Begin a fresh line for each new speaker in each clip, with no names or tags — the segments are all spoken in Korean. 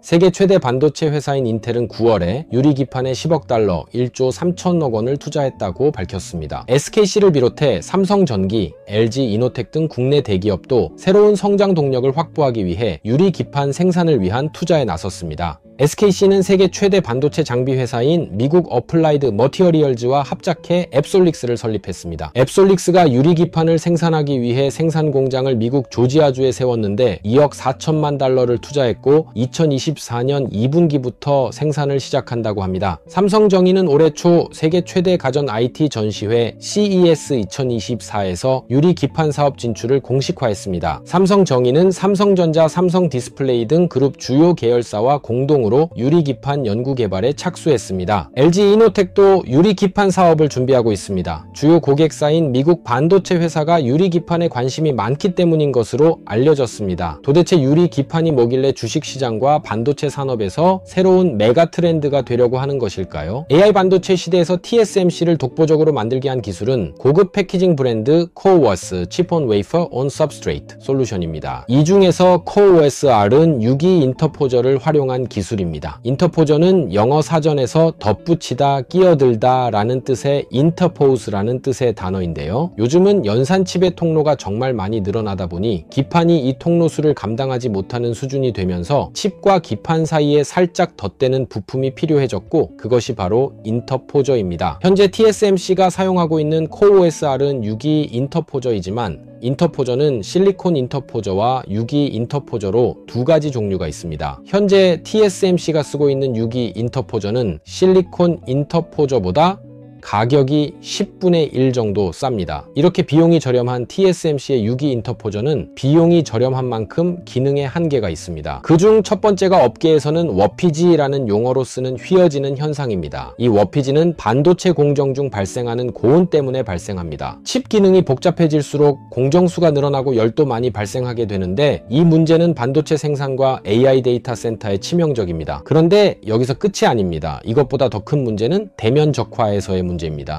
세계 최대 반도체 회사인 인텔은 9월에 유리기판에 10억 달러, 1조 3천억 원을 투자했다고 밝혔습니다. SKC를 비롯해 삼성전기, LG이노텍 등 국내 대기업도 새로운 성장 동력을 확보하기 위해 유리기판 생산을 위한 투자에 나섰습니다. SKC는 세계 최대 반도체 장비 회사인 미국 어플라이드 머티어리얼즈와 합작해 앱솔릭스를 설립했습니다. 앱솔릭스가 유리기판을 생산하기 위해 생산 공장을 미국 조지아주에 세웠는데 2억 4천만 달러를 투자했고 2024년 2분기부터 생산을 시작한다고 합니다. 삼성정의는 올해 초 세계 최대 가전 IT 전시회 CES 2024에서 유리기판 사업 진출을 공식화했습니다. 삼성정의는 삼성전자, 삼성디스플레이 등 그룹 주요 계열사와 공동으로 유리기판 연구 개발에 착수했습니다. LG이노텍도 유리기판 사업을 준비하고 있습니다. 주요 고객사인 미국 반도체 회사가 유리기판에 관심이 많기 때문인 것으로 알려졌습니다. 도대체 유리기판이 뭐길래 주식시장과 반도체 산업에서 새로운 메가 트렌드가 되려고 하는 것일까요? AI 반도체 시대에서 TSMC를 독보적으로 만들게 한 기술은 고급 패키징 브랜드 CoWoS Chip on Wafer on Substrate 솔루션입니다. 이 중에서 CoWoS-R은 유기 인터포저를 활용한 기술입니다. 인터포저는 영어 사전에서 덧붙이다, 끼어들다 라는 뜻의 interpose라는 뜻의 단어인데요. 요즘은 연산 칩의 통로가 정말 많이 늘어나다 보니 기판이 이 통로 수를 감당하지 못하는 수준이 되면서 칩과 기판 사이에 살짝 덧대는 부품이 필요해졌고 그것이 바로 인터포저입니다. 현재 TSMC가 사용하고 있는 CoWoS-R은 유기 인터포저이지만 인터포저는 실리콘 인터포저와 유기 인터포저로 두 가지 종류가 있습니다. 현재 TSMC가 쓰고 있는 유기 인터포저는 실리콘 인터포저보다 가격이 10분의 1 정도 쌉니다. 이렇게 비용이 저렴한 TSMC의 유기 인터포저는 비용이 저렴한 만큼 기능에 한계가 있습니다. 그중 첫 번째가 업계에서는 워피지라는 용어로 쓰는 휘어지는 현상입니다. 이 워피지는 반도체 공정 중 발생하는 고온 때문에 발생합니다. 칩 기능이 복잡해질수록 공정수가 늘어나고 열도 많이 발생하게 되는데 이 문제는 반도체 생산과 AI 데이터 센터에 치명적입니다. 그런데 여기서 끝이 아닙니다. 이것보다 더 큰 문제는 대면 적화에서의 문제입니다.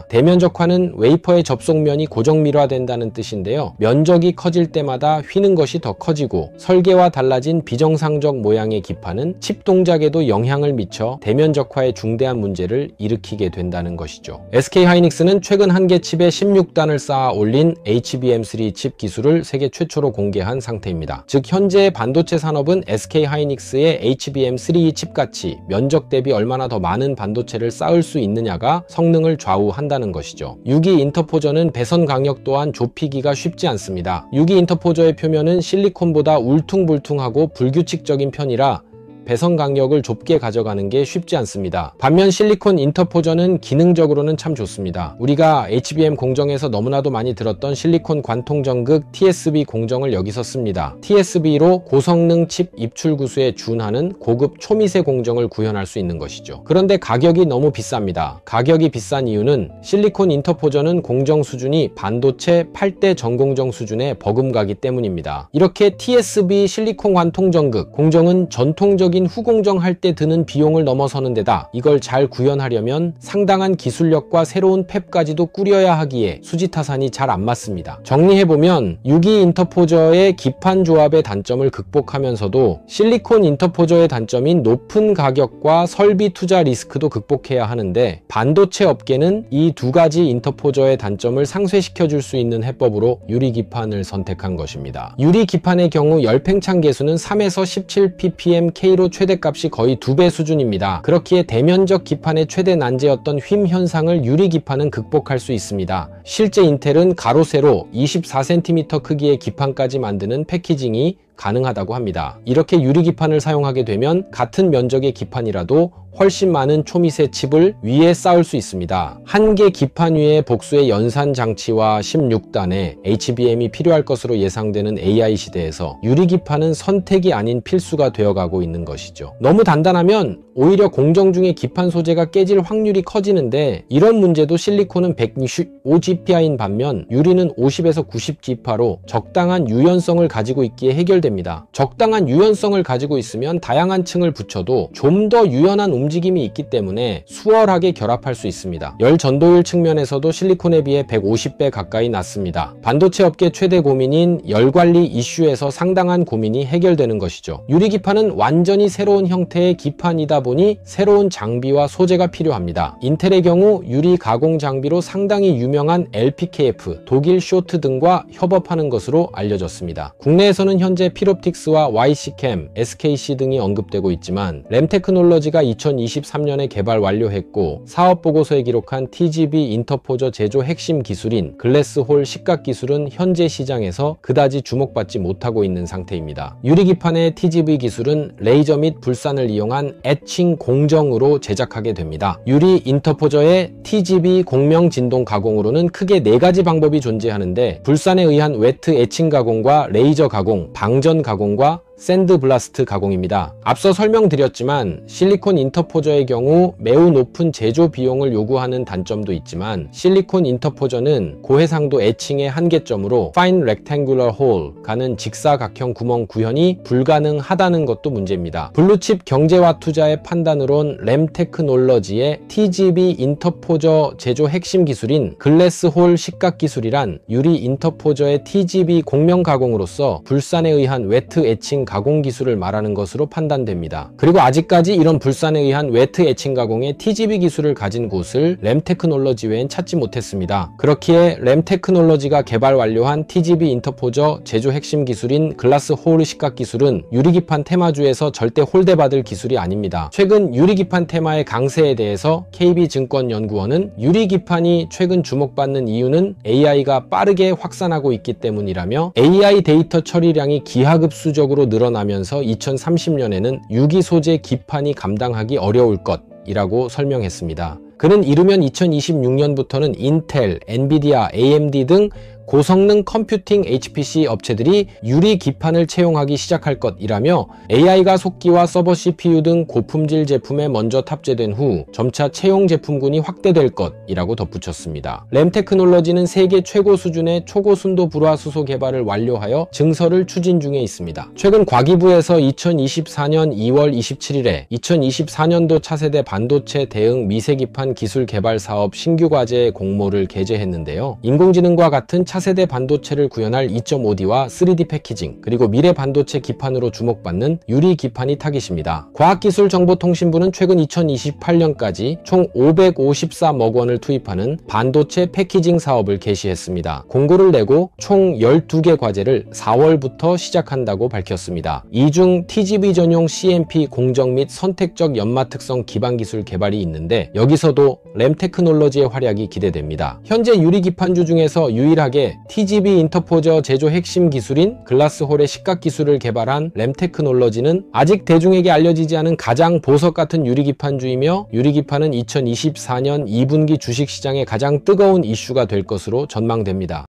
대면 적화는 웨이퍼의 접속면이 고정밀화된다는 뜻인데요. 면적이 커질 때마다 휘는 것이 더 커지고 설계와 달라진 비정상적 모양의 기판은 칩 동작에도 영향을 미쳐 대면 적화의 중대한 문제를 일으키게 된다는 것이죠. SK하이닉스는 최근 한 개 칩에 16단을 쌓아 올린 HBM3 칩 기술을 세계 최초로 공개한 상태입니다. 즉 현재 반도체 산업은 SK하이닉스의 HBM3 칩같이 면적 대비 얼마나 더 많은 반도체를 쌓을 수 있느냐가 성능을 좌우한다는 것이죠. 유기 인터포저는 배선 강력 또한 좁히기가 쉽지 않습니다. 유기 인터포저의 표면은 실리콘보다 울퉁불퉁하고 불규칙적인 편이라 배선 간격을 좁게 가져가는 게 쉽지 않습니다. 반면 실리콘 인터포저는 기능적으로는 참 좋습니다. 우리가 HBM 공정에서 너무나도 많이 들었던 실리콘 관통전극 TSV 공정을 여기서 씁니다. TSV로 고성능 칩 입출 구수에 준하는 고급 초미세 공정을 구현할 수 있는 것이죠. 그런데 가격이 너무 비쌉니다. 가격이 비싼 이유는 실리콘 인터포저는 공정 수준이 반도체 8대 전공정 수준에 버금가기 때문입니다. 이렇게 TSV 실리콘 관통전극 공정은 전통적 후공정할 때 드는 비용을 넘어서는 데다 이걸 잘 구현하려면 상당한 기술력과 새로운 팹까지도 꾸려야 하기에 수지타산이 잘 안 맞습니다. 정리해보면 유기 인터포저의 기판 조합의 단점을 극복하면서도 실리콘 인터포저의 단점인 높은 가격과 설비 투자 리스크도 극복해야 하는데 반도체 업계는 이 두 가지 인터포저의 단점을 상쇄시켜 줄 수 있는 해법으로 유리기판을 선택한 것입니다. 유리기판의 경우 열팽창 계수는 3에서 17 ppm K로 최대값이 거의 2배 수준입니다. 그렇기에 대면적 기판의 최대 난제였던 휨 현상을 유리기판은 극복할 수 있습니다. 실제 인텔은 가로 세로 24cm 크기의 기판까지 만드는 패키징이 가능하다고 합니다. 이렇게 유리기판을 사용하게 되면 같은 면적의 기판이라도 훨씬 많은 초미세 칩을 위에 쌓을 수 있습니다. 한 개 기판 위에 복수의 연산 장치와 16단의 HBM이 필요할 것으로 예상되는 AI 시대에서 유리기판은 선택이 아닌 필수가 되어가고 있는 것이죠. 너무 단단하면 오히려 공정 중에 기판 소재가 깨질 확률이 커지는데 이런 문제도 실리콘은 165GPA인 반면 유리는 50에서 90GPA로 적당한 유연성을 가지고 있기에 해결됩니다. 적당한 유연성을 가지고 있으면 다양한 층을 붙여도 좀 더 유연한 움직임이 있기 때문에 수월하게 결합할 수 있습니다. 열 전도율 측면에서도 실리콘에 비해 150배 가까이 낮습니다. 반도체 업계 최대 고민인 열 관리 이슈에서 상당한 고민이 해결되는 것이죠. 유리 기판은 완전히 새로운 형태의 기판이다 보니 새로운 장비와 소재가 필요합니다. 인텔의 경우 유리 가공 장비로 상당히 유명한 LPKF, 독일 쇼트 등과 협업하는 것으로 알려졌습니다. 국내에서는 현재 필옵틱스와 YC캠, SKC 등이 언급되고 있지만 램테크놀로지가 2023년에 개발 완료했고 사업보고서에 기록한 TGV 인터포저 제조 핵심 기술인 글래스홀 식각 기술은 현재 시장에서 그다지 주목받지 못하고 있는 상태입니다. 유리기판의 TGV 기술은 레이저 및 불산을 이용한 에칭 공정으로 제작하게 됩니다. 유리 인터포저의 TGV 공명 진동 가공으로는 크게 4가지 방법이 존재하는데 불산에 의한 웨트 에칭 가공과 레이저 가공, 방전 가공과 샌드 블라스트 가공입니다. 앞서 설명드렸지만 실리콘 인터포저의 경우 매우 높은 제조 비용을 요구하는 단점도 있지만 실리콘 인터포저는 고해상도 에칭의 한계점으로 Fine Rectangular Hole, 가는 직사각형 구멍 구현이 불가능하다는 것도 문제입니다. 블루칩 경제와 투자의 판단으론 램테크놀로지의 TGV 인터포저 제조 핵심 기술인 글래스홀 식각 기술이란 유리 인터포저의 TGV 공명 가공으로서 불산에 의한 웨트 에칭 가공 기술을 말하는 것으로 판단됩니다. 그리고 아직까지 이런 불산에 의한 웨트 에칭 가공의 TGV 기술을 가진 곳을 램테크놀로지 외엔 찾지 못했습니다. 그렇기에 램테크놀로지가 개발 완료한 TGV 인터포저 제조 핵심 기술인 글라스 홀 식각 기술은 유리기판 테마주에서 절대 홀대받을 기술이 아닙니다. 최근 유리기판 테마의 강세에 대해서 KB증권연구원은 유리기판이 최근 주목받는 이유는 AI가 빠르게 확산하고 있기 때문이라며 AI 데이터 처리량이 기하급수적으로 늘어나면서 2030년에는 유기 소재 기판이 감당하기 어려울 것이라고 설명했습니다. 그는 이르면 2026년부터는 인텔, 엔비디아, AMD 등 고성능 컴퓨팅 HPC 업체들이 유리 기판을 채용하기 시작할 것이라며 AI가 속기와 서버 CPU 등 고품질 제품에 먼저 탑재된 후 점차 채용 제품군이 확대될 것이라고 덧붙였습니다. 램테크놀로지는 세계 최고 수준의 초고순도 불화수소 개발을 완료하여 증설을 추진 중에 있습니다. 최근 과기부에서 2024년 2월 27일에 2024년도 차세대 반도체 대응 미세기판 기술 개발 사업 신규 과제 공모를 게재했는데요. 인공지능과 같은 차세대 반도체를 구현할 2.5D와 3D 패키징, 그리고 미래 반도체 기판으로 주목받는 유리 기판이 타깃입니다. 과학기술정보통신부는 최근 2028년까지 총 554억 원을 투입하는 반도체 패키징 사업을 개시했습니다. 공고를 내고 총 12개 과제를 4월부터 시작한다고 밝혔습니다. 이 중 TGV 전용 CMP 공정 및 선택적 연마 특성 기반 기술 개발이 있는데 여기서도 램테크놀로지의 활약이 기대됩니다. 현재 유리 기판주 중에서 유일하게 TGV 인터포저 제조 핵심 기술인 글라스홀의 식각 기술을 개발한 램테크놀로지는 아직 대중에게 알려지지 않은 가장 보석 같은 유리기판주이며 유리기판은 2024년 2분기 주식시장의 가장 뜨거운 이슈가 될 것으로 전망됩니다.